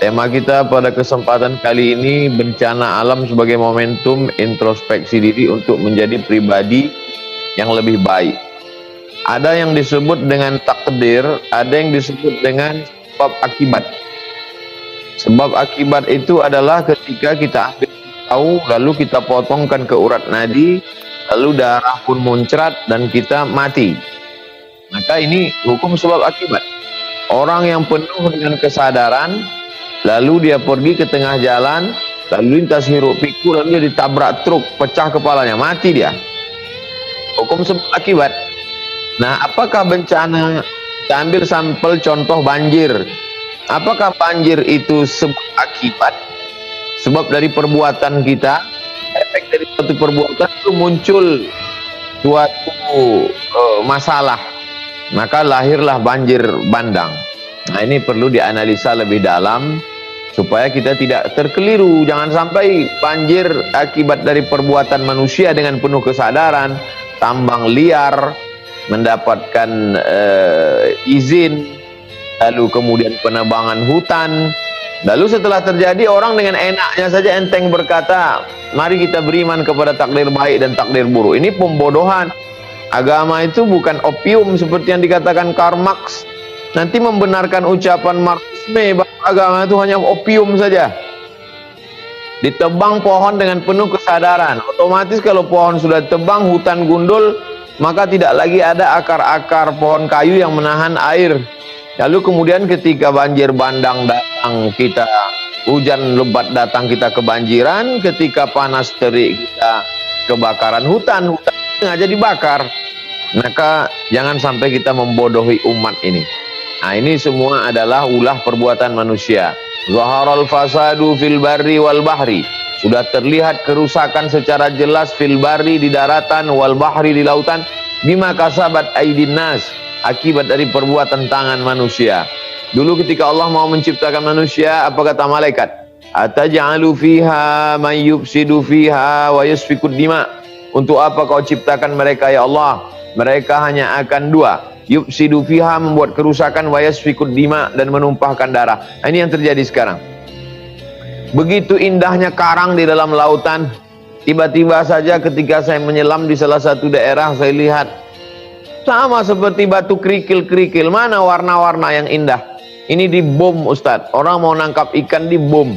Tema kita pada kesempatan kali ini bencana alam sebagai momentum introspeksi diri untuk menjadi pribadi yang lebih baik. Ada yang disebut dengan takdir, ada yang disebut dengan sebab akibat. Sebab akibat itu adalah ketika kita ambil tahu lalu kita potongkan ke urat nadi, lalu darah pun muncrat dan kita mati. Maka ini hukum sebab akibat. Orang yang penuh dengan kesadaran lalu dia pergi ke tengah jalan, lalu lintas hiruk pikuk, lalu dia ditabrak truk, pecah kepalanya, mati dia. Hukum sebab akibat. Nah, apakah bencana? Kita ambil sampel contoh banjir. Apakah banjir itu sebab akibat? Sebab dari perbuatan kita, efek dari suatu perbuatan itu muncul suatu masalah. Maka lahirlah banjir bandang. Nah, ini perlu dianalisa lebih dalam supaya kita tidak terkeliru. Jangan sampai banjir akibat dari perbuatan manusia dengan penuh kesadaran, tambang liar, mendapatkan izin, lalu kemudian penebangan hutan, lalu setelah terjadi orang dengan enaknya saja enteng berkata, mari kita beriman kepada takdir baik dan takdir buruk. Ini pembodohan. Agama itu bukan opium seperti yang dikatakan Karl Marx. Nanti membenarkan ucapan Marxisme bahwa agama itu hanya opium saja. Ditebang pohon dengan penuh kesadaran, otomatis kalau pohon sudah ditebang, hutan gundul, maka tidak lagi ada akar-akar pohon kayu yang menahan air. Lalu kemudian ketika banjir bandang datang, kita hujan lebat datang, kita kebanjiran. Ketika panas terik, kita kebakaran hutan sengaja dibakar. Maka jangan sampai kita membodohi umat ini. Nah, ini semua adalah ulah perbuatan manusia. Zaharal fasadu fil barri wal bahri. Sudah terlihat kerusakan secara jelas fil barri di daratan, wal bahri di lautan, bima kasabat aidin nas, akibat dari perbuatan tangan manusia. Dulu ketika Allah mau menciptakan manusia, apa kata malaikat? Ataj'alu fiha man yufsidu fiha wa yasfikud dima. Untuk apa kau ciptakan mereka ya Allah? Mereka hanya akan dua, yufsidu fiha, membuat kerusakan, wa yasfikud dima, dan menumpahkan darah. Nah, ini yang terjadi sekarang. Begitu indahnya karang di dalam lautan, tiba-tiba saja ketika saya menyelam di salah satu daerah, saya lihat sama seperti batu kerikil-kerikil. Mana warna-warna yang indah? Ini dibom, Ustadz. Orang mau nangkap ikan dibom.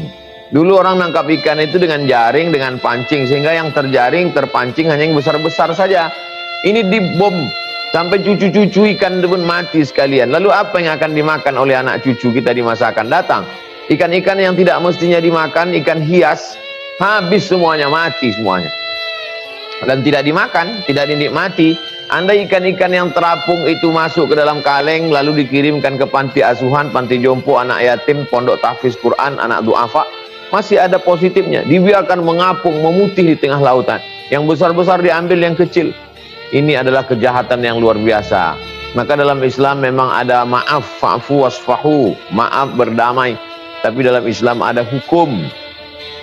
Dulu orang nangkap ikan itu dengan jaring, dengan pancing, sehingga yang terjaring, terpancing hanya yang besar-besar saja. Ini dibom sampai cucu-cucu ikan pun mati sekalian. Lalu apa yang akan dimakan oleh anak cucu kita di masa akan datang? Ikan-ikan yang tidak mestinya dimakan, ikan hias, habis semuanya, mati semuanya. Dan tidak dimakan, tidak dinikmati. Andai ikan-ikan yang terapung itu masuk ke dalam kaleng, lalu dikirimkan ke panti asuhan, panti jompo, anak yatim, pondok tahfiz Quran, anak duafa, masih ada positifnya. Dibiarkan mengapung, memutih di tengah lautan. Yang besar-besar diambil yang kecil. Ini adalah kejahatan yang luar biasa. Maka dalam Islam memang ada maaf, fa'fu wasfahu, maaf, berdamai. Tapi dalam Islam ada hukum.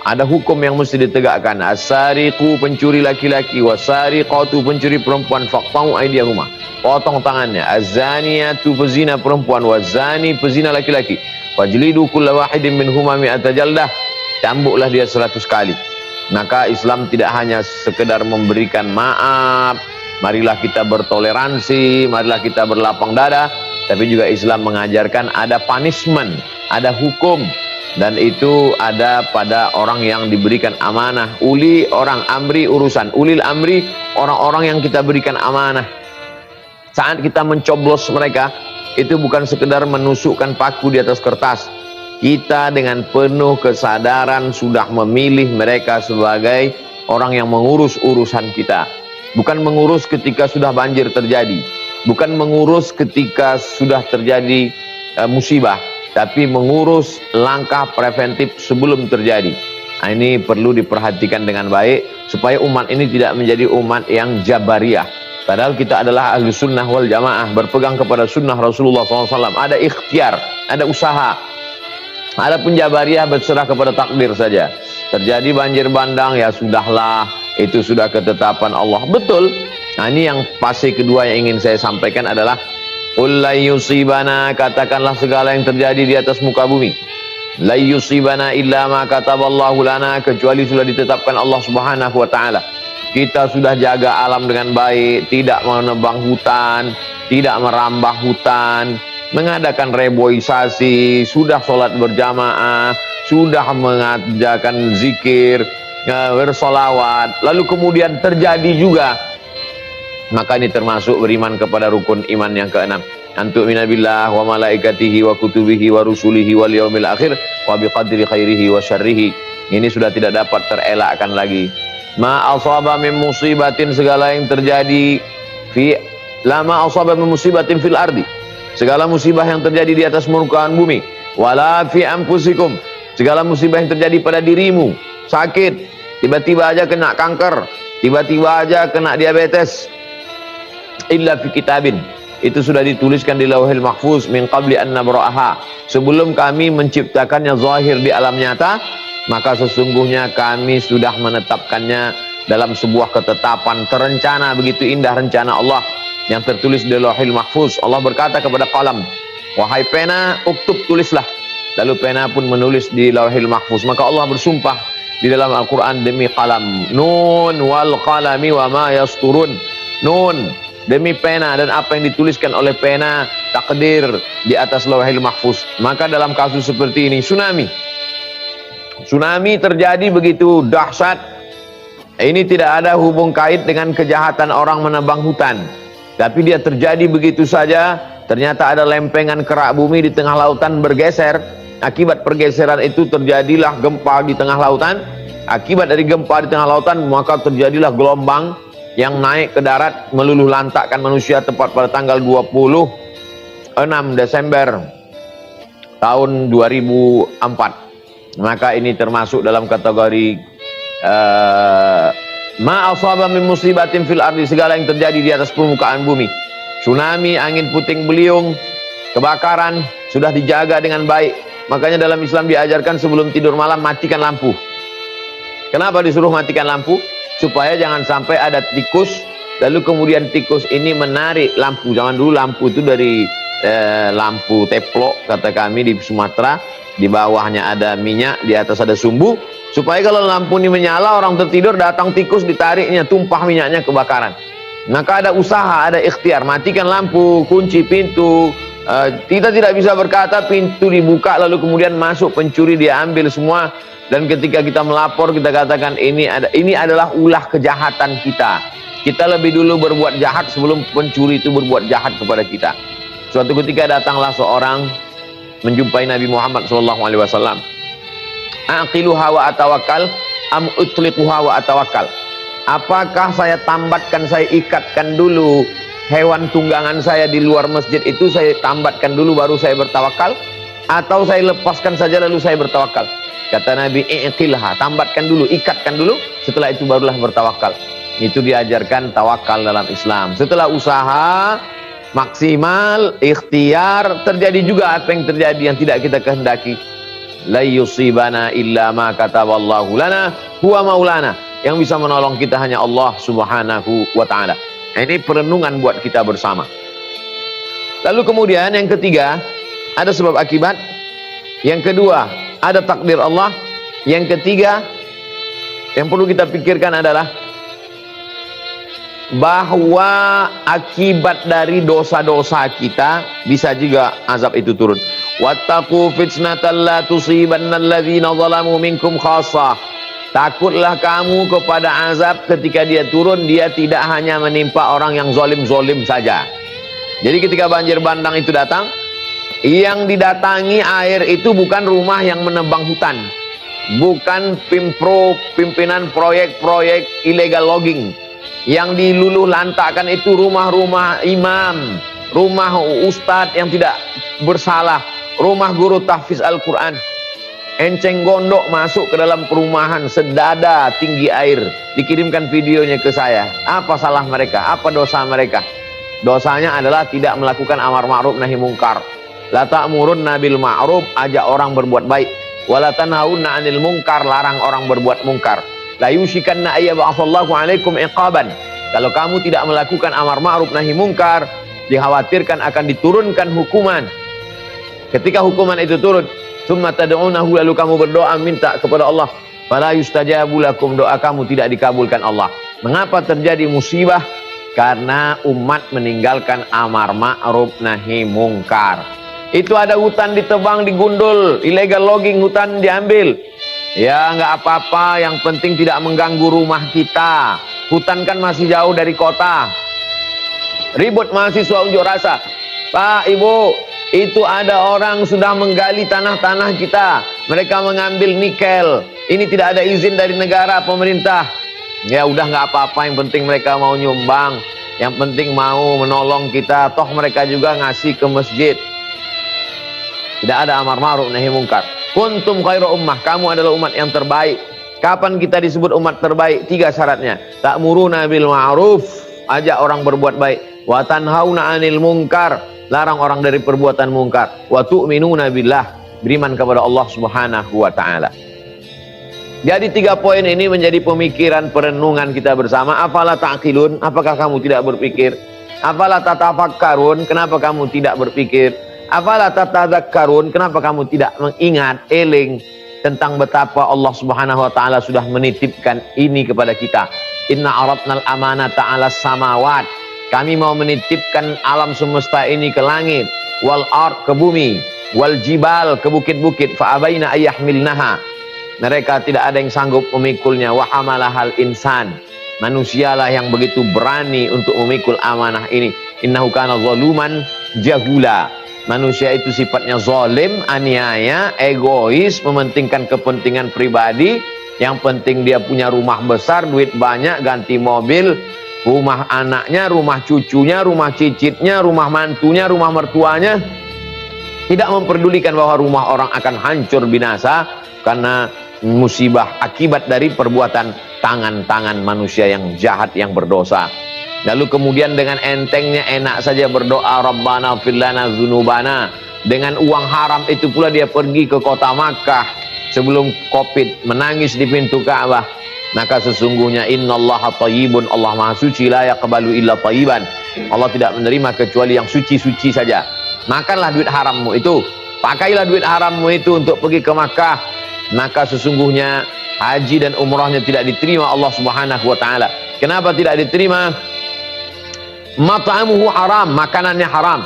Ada hukum yang mesti ditegakkan. As-sariqu, pencuri laki-laki, was-sariqatu, pencuri perempuan, faqta'u aydiyahuma, potong tangannya. Az-zaniyatu, pezina perempuan, waz-zani, pezina laki-laki, fajlidu kulla wahidin minhuma mi'ata jaldah, cambuklah dia 100 kali. Maka Islam tidak hanya sekedar memberikan maaf, marilah kita bertoleransi, marilah kita berlapang dada, tapi juga Islam mengajarkan ada punishment, ada hukum. Dan itu ada pada orang yang diberikan amanah. Uli, orang amri, urusan. Ulil amri, orang-orang yang kita berikan amanah. Saat kita mencoblos mereka, itu bukan sekedar menusukkan paku di atas kertas. Kita dengan penuh kesadaran sudah memilih mereka sebagai orang yang mengurus urusan kita. Bukan mengurus ketika sudah banjir terjadi. Bukan mengurus ketika sudah terjadi musibah. Tapi mengurus langkah preventif sebelum terjadi. Nah, ini perlu diperhatikan dengan baik supaya umat ini tidak menjadi umat yang jabariyah. Padahal kita adalah ahli sunnah wal jamaah, berpegang kepada sunnah Rasulullah SAW. Ada ikhtiar, ada usaha. Ada pun jabariyah berserah kepada takdir saja. Terjadi banjir bandang, ya sudahlah, itu sudah ketetapan Allah. Betul. Nah, ini yang fase kedua yang ingin saya sampaikan adalah Qul la yusibana, katakanlah segala yang terjadi di atas muka bumi. La yusibana illa ma kataballahu lana, kecuali sudah ditetapkan Allah Subhanahu wa taala. Kita sudah jaga alam dengan baik, tidak menebang hutan, tidak merambah hutan, mengadakan reboisasi, sudah sholat berjamaah, sudah mengajarkan zikir, bersolawat, lalu kemudian terjadi juga, maka ini termasuk beriman kepada rukun iman yang keenam. Antu minabillah wa malaikatihi wa kutubihi wa rusulihi wal yaumil akhir wa biqadri khairihi wa syarrihi. Ini sudah tidak dapat terelakkan lagi. Ma asaba min musibatin, segala yang terjadi lama asaba min musibatin fil ardi, segala musibah yang terjadi di atas permukaan bumi, wala fi anfusikum, segala musibah yang terjadi pada dirimu, sakit, tiba-tiba aja kena kanker, tiba-tiba aja kena diabetes, illa fi kitabin, itu sudah dituliskan di Lauhil Mahfuz min qabli an nabra'aha, sebelum kami menciptakannya zahir di alam nyata, maka sesungguhnya kami sudah menetapkannya dalam sebuah ketetapan terencana. Begitu indah rencana Allah yang tertulis di Lauhil Mahfuz. Allah berkata kepada qalam, wahai pena, uktub, tulislah. Lalu pena pun menulis di Lauhil Mahfuz. Maka Allah bersumpah di dalam Al-Quran, demi qalam, nun wal qalami wa ma yasturun, nun, demi pena dan apa yang dituliskan oleh pena, takdir di atas Lauhil Mahfuz. Maka dalam kasus seperti ini, tsunami terjadi begitu dahsyat. Ini tidak ada hubung kait dengan kejahatan orang menebang hutan, tapi dia terjadi begitu saja. Ternyata ada lempengan kerak bumi di tengah lautan bergeser. Akibat pergeseran itu terjadilah gempa di tengah lautan. Akibat dari gempa di tengah lautan, maka terjadilah gelombang yang naik ke darat meluluh lantakkan manusia, tepat pada tanggal 26 Desember tahun 2004. Maka ini termasuk dalam kategori ma asaba min musibatin fil ardi, segala yang terjadi di atas permukaan bumi. Tsunami, angin puting beliung, kebakaran, sudah dijaga dengan baik. Makanya dalam Islam diajarkan sebelum tidur malam matikan lampu. Kenapa disuruh matikan lampu? Supaya jangan sampai ada tikus, lalu kemudian tikus ini menarik lampu. Zaman dulu lampu itu dari lampu teplok, kata kami di Sumatera, di bawahnya ada minyak, di atas ada sumbu, supaya kalau lampu ini menyala, orang tertidur, datang tikus, ditariknya, tumpah minyaknya, kebakaran. Maka ada usaha, ada ikhtiar, matikan lampu, kunci pintu. Kita tidak bisa berkata pintu dibuka lalu kemudian masuk pencuri, dia ambil semua. Dan ketika kita melapor, kita katakan ini adalah ulah kejahatan kita. Kita lebih dulu berbuat jahat sebelum pencuri itu berbuat jahat kepada kita. Suatu ketika datanglah seorang menjumpai Nabi Muhammad SAW. Aqiluha wa atawakkal am utliquha wa atawakkal. Apakah saya tambatkan, saya ikatkan dulu hewan tunggangan saya di luar masjid itu, saya tambatkan dulu baru saya bertawakal, atau saya lepaskan saja lalu saya bertawakal? Kata Nabi, i'qilha, tambatkan dulu, ikatkan dulu, setelah itu barulah bertawakal. Itu diajarkan tawakal dalam Islam. Setelah usaha maksimal, ikhtiar, terjadi juga apa yang terjadi yang tidak kita kehendaki. La yusibana illa ma kataballahu lana huwa maulana. Yang bisa menolong kita hanya Allah Subhanahu wa ta'ala. Ini perenungan buat kita bersama. Lalu kemudian yang ketiga, ada sebab akibat. Yang kedua, ada takdir Allah. Yang ketiga, yang perlu kita pikirkan adalah bahwa akibat dari dosa-dosa kita bisa juga azab itu turun. Wattaqu fitnatan la tusibanna alladzina zalamu minkum khassah. Takutlah kamu kepada azab ketika dia turun, dia tidak hanya menimpa orang yang zolim-zolim saja. Jadi ketika banjir bandang itu datang, yang didatangi air itu bukan rumah yang menebang hutan, bukan pimpinan proyek-proyek illegal logging. Yang diluluh lantakkan itu rumah-rumah imam, rumah ustadz yang tidak bersalah, rumah guru tahfiz Al-Quran. Enceng gondok masuk ke dalam perumahan sedada tinggi air, dikirimkan videonya ke saya. Apa salah mereka? Apa dosa mereka? Dosanya adalah tidak melakukan amar ma'ruf nahi mungkar. La ta'murunna bil ma'ruf, ajak orang berbuat baik. Wa la tanhauna 'anil munkar, larang orang berbuat mungkar. La yushikanna ayyab'atsallahu 'alaikum iqaban. Kalau kamu tidak melakukan amar ma'ruf nahi mungkar, dikhawatirkan akan diturunkan hukuman. Ketika hukuman itu turun, Tsumma tad'unahu, lalu kamu berdoa minta kepada Allah, fala yustajabu lakum, doa kamu tidak dikabulkan Allah. Mengapa terjadi musibah? Karena umat meninggalkan amar ma'ruf nahi mungkar. Itu ada hutan ditebang, digundul, illegal logging, hutan diambil. Ya nggak apa-apa, yang penting tidak mengganggu rumah kita. Hutan kan masih jauh dari kota. Ribut mahasiswa unjuk rasa, Pak, Ibu, itu ada orang sudah menggali tanah-tanah kita, mereka mengambil nikel, ini tidak ada izin dari negara, pemerintah. Ya udah nggak apa-apa, yang penting mereka mau nyumbang, yang penting mau menolong kita, toh mereka juga ngasih ke masjid. Tidak ada amar ma'ruf nahi mungkar. Kuntum khairu ummah, kamu adalah umat yang terbaik. Kapan kita disebut umat terbaik? 3 syaratnya. Ta'muruna bil ma'ruf, ajak orang berbuat baik. Wa tanhauna 'anil munkar, larang orang dari perbuatan mungkar. Wa tu'minuna billah, beriman kepada Allah Subhanahu wa taala. Jadi 3 poin ini menjadi pemikiran perenungan kita bersama. Afala ta'qilun, apakah kamu tidak berpikir? Afala tatafakkarun, kenapa kamu tidak berpikir? Afala tatadzakkarun, kenapa kamu tidak mengingat, eling tentang betapa Allah Subhanahu wa taala sudah menitipkan ini kepada kita. Inna aradnal amanata 'alas samawat, kami mau menitipkan alam semesta ini ke langit, wal ard, ke bumi, wal jibal, ke bukit-bukit, fa abaina ayyahmilnaha, mereka tidak ada yang sanggup memikulnya. Wa hamalahal insan, manusialah yang begitu berani untuk memikul amanah ini. Innahu kana zaluman jahula, manusia itu sifatnya zalim, aniaya, egois, mementingkan kepentingan pribadi. Yang penting dia punya rumah besar, duit banyak, ganti mobil, rumah anaknya, rumah cucunya, rumah cicitnya, rumah mantunya, rumah mertuanya. Tidak memperdulikan bahwa rumah orang akan hancur binasa karena musibah akibat dari perbuatan tangan-tangan manusia yang jahat, yang berdosa. Lalu kemudian dengan entengnya, enak saja berdoa, Rabbana fir lana dzunubana. Dengan uang haram itu pula dia pergi ke kota Makkah sebelum Covid, menangis di pintu Ka'bah. Maka sesungguhnya innallaha thayyibun, Allah maha suci, la yaqbalu illa thayyiban, Allah tidak menerima kecuali yang suci-suci saja. Makanlah duit harammu itu, pakailah duit harammu itu untuk pergi ke Makkah. Maka sesungguhnya haji dan umrahnya tidak diterima Allah Subhanahu wa taala. Kenapa tidak diterima? Mat'amuhu haram, makanannya haram.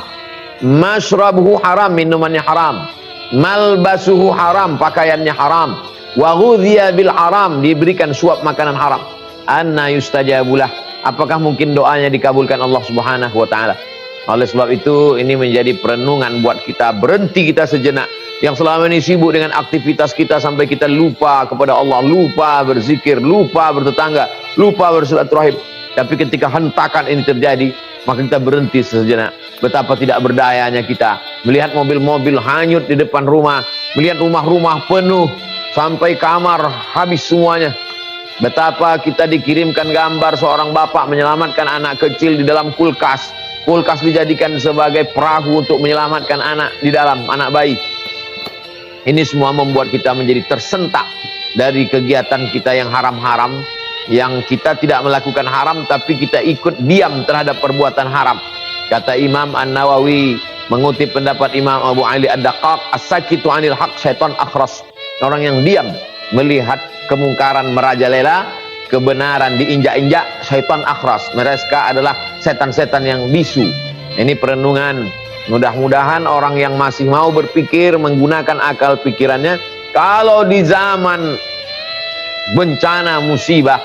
Mashrabuhu haram, minumannya haram. Malbasuhu haram, pakaiannya haram. Wa ghudhiya bil haram, diberikan suap makanan haram. Anna yustajabulah, apakah mungkin doanya dikabulkan Allah Subhanahu wa taala? Oleh sebab itu ini menjadi perenungan buat kita, berhenti kita sejenak yang selama ini sibuk dengan aktivitas kita sampai kita lupa kepada Allah, lupa berzikir, lupa bertetangga, lupa bersilaturahim. Tapi ketika hentakan ini terjadi, maka kita berhenti sejenak. Betapa tidak berdayanya kita melihat mobil-mobil hanyut di depan rumah, melihat rumah-rumah penuh sampai kamar habis semuanya. Betapa kita dikirimkan gambar seorang bapak menyelamatkan anak kecil di dalam kulkas. Kulkas dijadikan sebagai perahu untuk menyelamatkan anak di dalam, anak bayi. Ini semua membuat kita menjadi tersentak dari kegiatan kita yang haram-haram, yang kita tidak melakukan haram tapi kita ikut diam terhadap perbuatan haram. Kata Imam An-Nawawi mengutip pendapat Imam Abu Ali Ad-Daqqaq, as-sakitu 'anil haq syaitan akhras. Orang yang diam melihat kemungkaran merajalela, kebenaran diinjak-injak, syaitan akhras, mereka adalah setan-setan yang bisu. Ini perenungan. Mudah-mudahan orang yang masih mau berpikir menggunakan akal pikirannya. Kalau di zaman bencana musibah,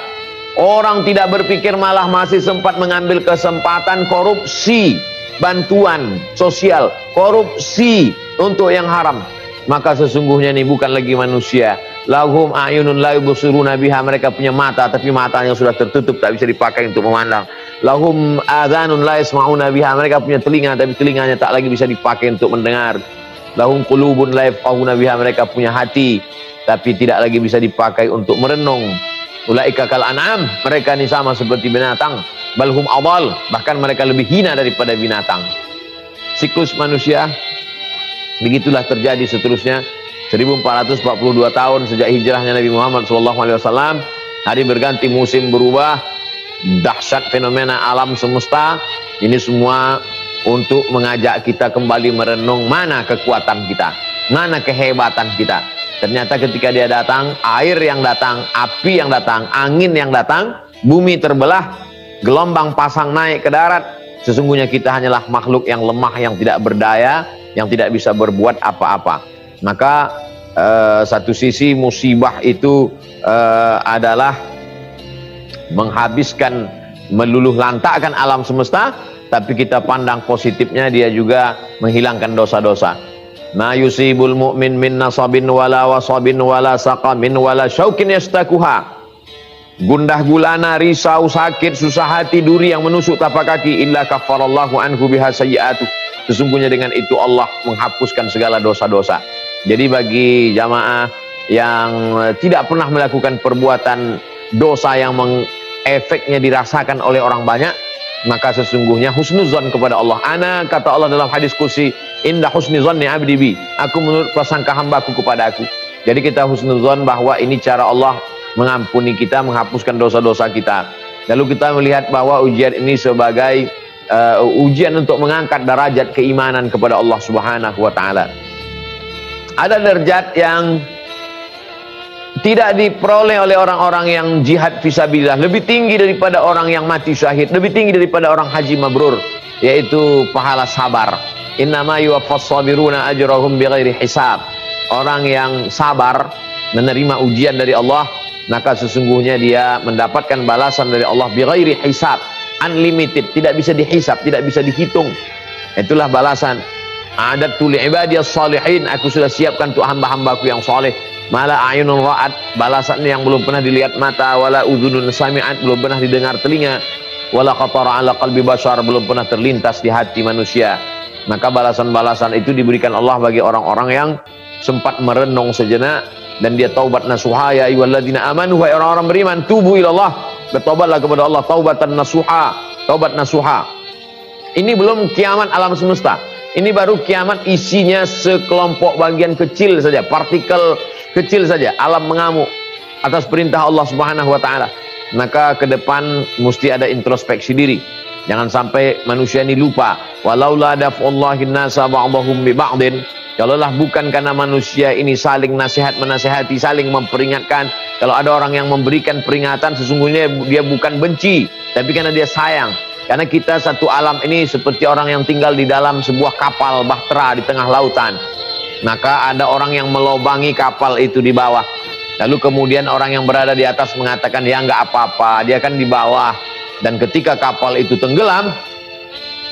orang tidak berpikir, malah masih sempat mengambil kesempatan korupsi bantuan sosial, korupsi untuk yang haram, maka sesungguhnya ini bukan lagi manusia. Lahum a'yunun la yubsiruna biha, mereka punya mata tapi matanya sudah tertutup, tak bisa dipakai untuk memandang. Lahum adhanun la yasma'una biha, mereka punya telinga tapi telinganya tak lagi bisa dipakai untuk mendengar. Lahum qulubun la yafqahuna biha, mereka punya hati tapi tidak lagi bisa dipakai untuk merenung. Ulaika kal an'am, mereka ini sama seperti binatang. Balhum adall, bahkan mereka lebih hina daripada binatang. Siklus manusia begitulah terjadi seterusnya. 1442 tahun sejak hijrahnya Nabi Muhammad SAW, hari berganti, musim berubah, dahsyat fenomena alam semesta. Ini semua untuk mengajak kita kembali merenung mana kekuatan kita. Mana kehebatan kita? Ternyata ketika dia datang, air yang datang, api yang datang, angin yang datang, bumi terbelah, gelombang pasang naik ke darat. Sesungguhnya kita hanyalah makhluk yang lemah, yang tidak berdaya, yang tidak bisa berbuat apa-apa. Maka satu sisi musibah itu adalah menghabiskan, meluluh lantakkan alam semesta, tapi kita pandang positifnya, dia juga menghilangkan dosa-dosa. Ma yusibul mu'min min nasabin wala wasabin wala saqamin wala syaukin yastakuha. Gundah gulana, risau, sakit, susah hati, duri yang menusuk tapak kaki, illa kafarallahu anhu biha sayyi'atuh. Sesungguhnya dengan itu Allah menghapuskan segala dosa-dosa. Jadi bagi jamaah yang tidak pernah melakukan perbuatan dosa yang efeknya dirasakan oleh orang banyak, maka sesungguhnya husnuzon kepada Allah. Ana, kata Allah dalam hadis kursi, indah husnuzon ni abdi bi, aku menurut prasangka hambaku kepada aku. Jadi kita husnuzon bahwa ini cara Allah mengampuni kita, menghapuskan dosa-dosa kita. Lalu kita melihat bahwa ujian ini sebagai ujian untuk mengangkat derajat keimanan kepada Allah Subhanahu wa taala. Ada derajat yang tidak diperoleh oleh orang-orang yang jihad fisabilillah, lebih tinggi daripada orang yang mati syahid, lebih tinggi daripada orang haji mabrur, yaitu pahala sabar. Innama yuwaffas sabiruna ajrahum bighairi hisab. Orang yang sabar menerima ujian dari Allah, maka sesungguhnya dia mendapatkan balasan dari Allah bighairi hisab, unlimited, tidak bisa dihisab, tidak bisa dihitung. Itulah balasan. A'adatu li ibadiyas salihin, aku sudah siapkan untuk hamba-hambaku yang saleh. Mala ayunun ra'at, balasan yang belum pernah dilihat mata, wala udhunun sami'at, belum pernah didengar telinga, wala khatara ala qalbi bashar, belum pernah terlintas di hati manusia. Maka balasan-balasan itu diberikan Allah bagi orang-orang yang sempat merenung sejenak dan dia taubat nasuha. Ya ayyuhalladzina amanu, wahai orang-orang beriman, tubu ilallah, bertobatlah kepada Allah, taubatan nasuha, taubat nasuha. Ini belum kiamat alam semesta. Ini baru kiamat isinya sekelompok bagian kecil saja, partikel kecil saja, alam mengamuk atas perintah Allah Subhanahu wa taala. Maka ke depan mesti ada introspeksi diri. Jangan sampai manusia ini lupa. Walaula daf'ullahin nasa ba'dahum bi ba'din. Kalaulah bukan karena manusia ini saling nasihat menasihati, saling memperingatkan. Kalau ada orang yang memberikan peringatan, sesungguhnya dia bukan benci, tapi karena dia sayang. Karena kita satu alam ini seperti orang yang tinggal di dalam sebuah kapal bahtera di tengah lautan. Maka ada orang yang melobangi kapal itu di bawah. Lalu kemudian orang yang berada di atas mengatakan, ya nggak apa-apa, dia kan di bawah. Dan ketika kapal itu tenggelam,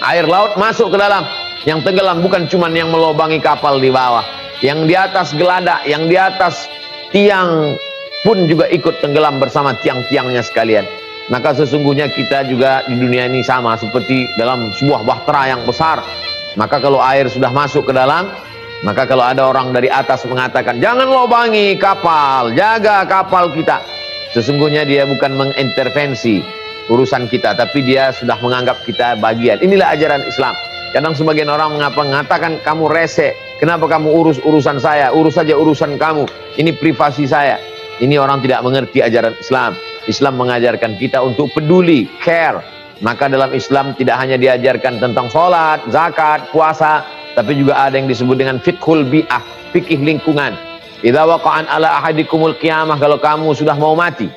air laut masuk ke dalam. Yang tenggelam bukan cuma yang melobangi kapal di bawah, yang di atas geladak, yang di atas tiang pun juga ikut tenggelam bersama tiang-tiangnya sekalian. Maka sesungguhnya kita juga di dunia ini sama seperti dalam sebuah bahtera yang besar. Maka kalau air sudah masuk ke dalam, maka kalau ada orang dari atas mengatakan, jangan lobangi kapal, jaga kapal kita, sesungguhnya dia bukan mengintervensi urusan kita, tapi dia sudah menganggap kita bagian. Inilah ajaran Islam. Kadang sebagian orang mengatakan, kamu rese, kenapa kamu urus urusan saya, urus saja urusan kamu, ini privasi saya. Ini orang tidak mengerti ajaran Islam. Islam mengajarkan kita untuk peduli, care. Maka dalam Islam tidak hanya diajarkan tentang sholat, zakat, puasa, tapi juga ada yang disebut dengan fiqhul bi'ah, fikih lingkungan. Idza waqa'an ala ahadikumul qiyamah, kalau kamu sudah mau mati,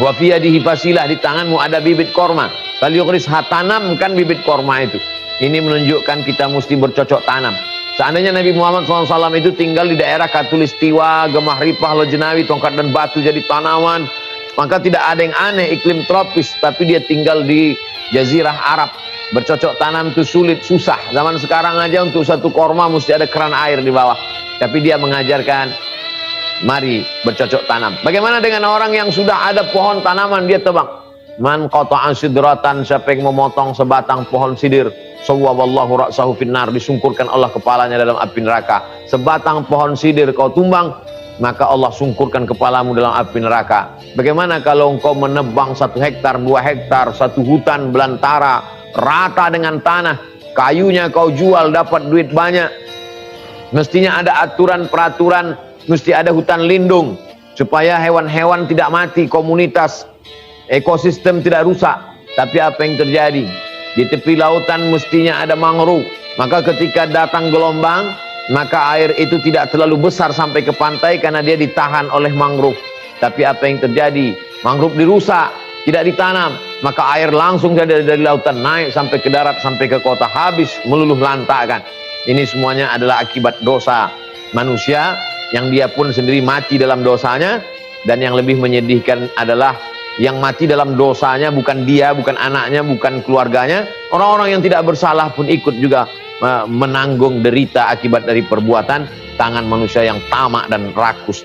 wa fi yadihi fasilah, di tanganmu ada bibit korma, falyughrisha, tanamkan bibit korma itu. Ini menunjukkan kita mesti bercocok tanam. Seandainya Nabi Muhammad SAW itu tinggal di daerah Katulistiwa, Gemah Ripah, Lojenawi, Tongkat dan Batu jadi tanaman, maka tidak ada yang aneh, iklim tropis, tapi dia tinggal di Jazirah Arab. Bercocok tanam itu sulit, susah. Zaman sekarang aja untuk satu korma mesti ada keran air di bawah. Tapi dia mengajarkan, mari bercocok tanam. Bagaimana dengan orang yang sudah ada pohon tanaman, dia tebang? Man qata'a sidratan, siapa yang memotong sebatang pohon sidir, sawwaballahu ra'sahu finnar, disungkurkan Allah kepalanya dalam api neraka. Sebatang pohon sidir kau tumbang, maka Allah sungkurkan kepalamu dalam api neraka. Bagaimana kalau engkau menebang 1 hektar, 2 hektar, satu hutan belantara, rata dengan tanah, kayunya kau jual dapat duit banyak. Mestinya ada aturan peraturan, mesti ada hutan lindung supaya hewan-hewan tidak mati, komunitas ekosistem tidak rusak. Tapi apa yang terjadi? Di tepi lautan mestinya ada mangrove. Maka ketika datang gelombang, maka air itu tidak terlalu besar sampai ke pantai karena dia ditahan oleh mangrove. Tapi apa yang terjadi? Mangrove dirusak, tidak ditanam, maka air langsung dari lautan naik sampai ke darat, sampai ke kota, habis meluluh lantakkan. Ini semuanya adalah akibat dosa manusia yang dia pun sendiri mati dalam dosanya. Dan yang lebih menyedihkan adalah yang mati dalam dosanya bukan dia, bukan anaknya, bukan keluarganya. Orang-orang yang tidak bersalah pun ikut juga menanggung derita akibat dari perbuatan tangan manusia yang tamak dan rakus.